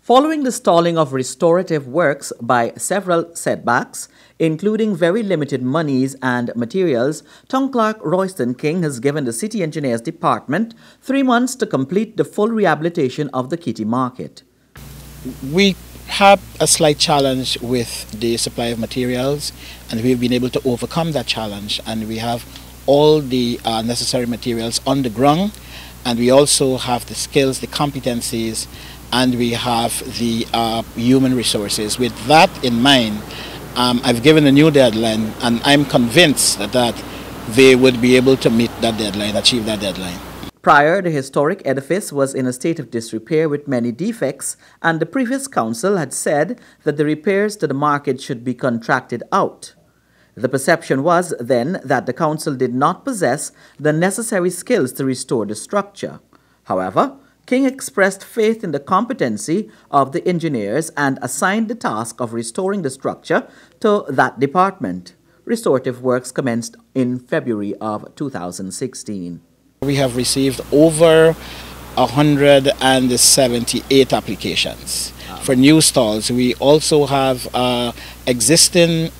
Following the stalling of restorative works by several setbacks, including very limited monies and materials, Town Clerk Royston King has given the City Engineers Department 3 months to complete the full rehabilitation of the Kitty Market. We have a slight challenge with the supply of materials, and we've been able to overcome that challenge, and we have all the necessary materials on the ground, and we also have the skills, the competencies, and we have the human resources. With that in mind, I've given a new deadline, and I'm convinced that they would be able to meet that deadline, achieve that deadline. Prior, the historic edifice was in a state of disrepair with many defects, and the previous council had said that the repairs to the market should be contracted out. The perception was then that the council did not possess the necessary skills to restore the structure. However, King expressed faith in the competency of the engineers and assigned the task of restoring the structure to that department. Restorative works commenced in February of 2016. We have received over 178 applications for new stalls. We also have existing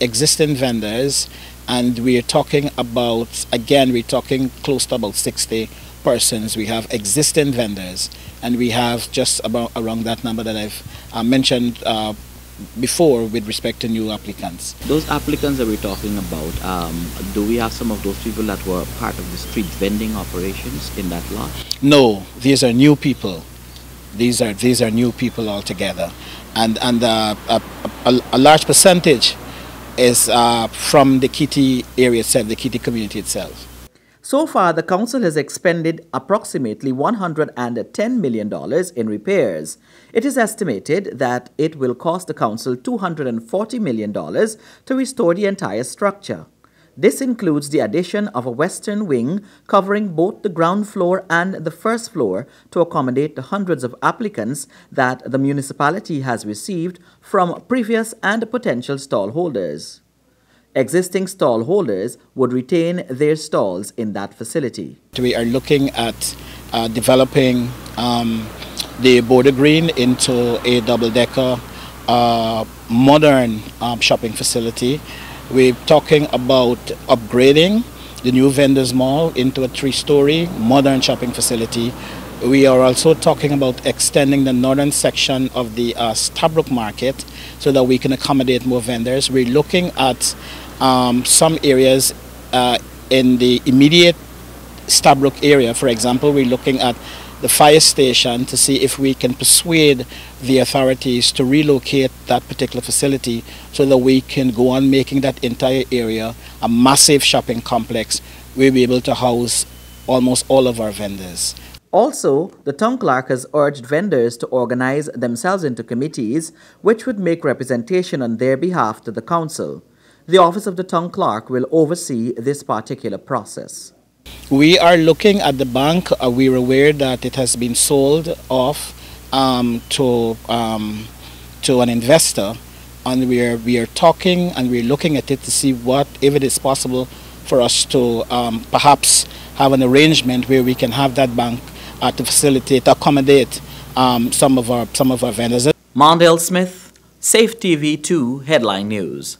vendors, and we are talking about, again, we're talking close to about 60 persons. We have existing vendors, and we have just about around that number that I've mentioned before with respect to new applicants. Those applicants that we're talking about, do we have some of those people that were part of the street vending operations in that lot? No, these are new people. These are new people altogether, and a large percentage is from the Kitty area itself, the Kitty community itself. So far, the council has expended approximately $110 million in repairs. It is estimated that it will cost the council $240 million to restore the entire structure. This includes the addition of a western wing covering both the ground floor and the first floor to accommodate the hundreds of applicants that the municipality has received from previous and potential stall holders. Existing stall holders would retain their stalls in that facility. We are looking at developing the Border Green into a double-decker modern shopping facility. We're talking about upgrading the new Vendors Mall into a 3-story modern shopping facility. We are also talking about extending the northern section of the Stabrook Market so that we can accommodate more vendors. We're looking at some areas in the immediate Stabrook area. For example, we're looking at the fire station to see if we can persuade the authorities to relocate that particular facility so that we can go on making that entire area a massive shopping complex. We'll be able to house almost all of our vendors. Also, the town clerk has urged vendors to organize themselves into committees which would make representation on their behalf to the council. The office of the town clerk will oversee this particular process. We are looking at the bank. We're aware that it has been sold off to an investor, and we are talking and we're looking at it to see if it is possible for us to perhaps have an arrangement where we can have that bank to facilitate, accommodate some of our vendors. Mondale Smith, Safe TV 2 Headline News.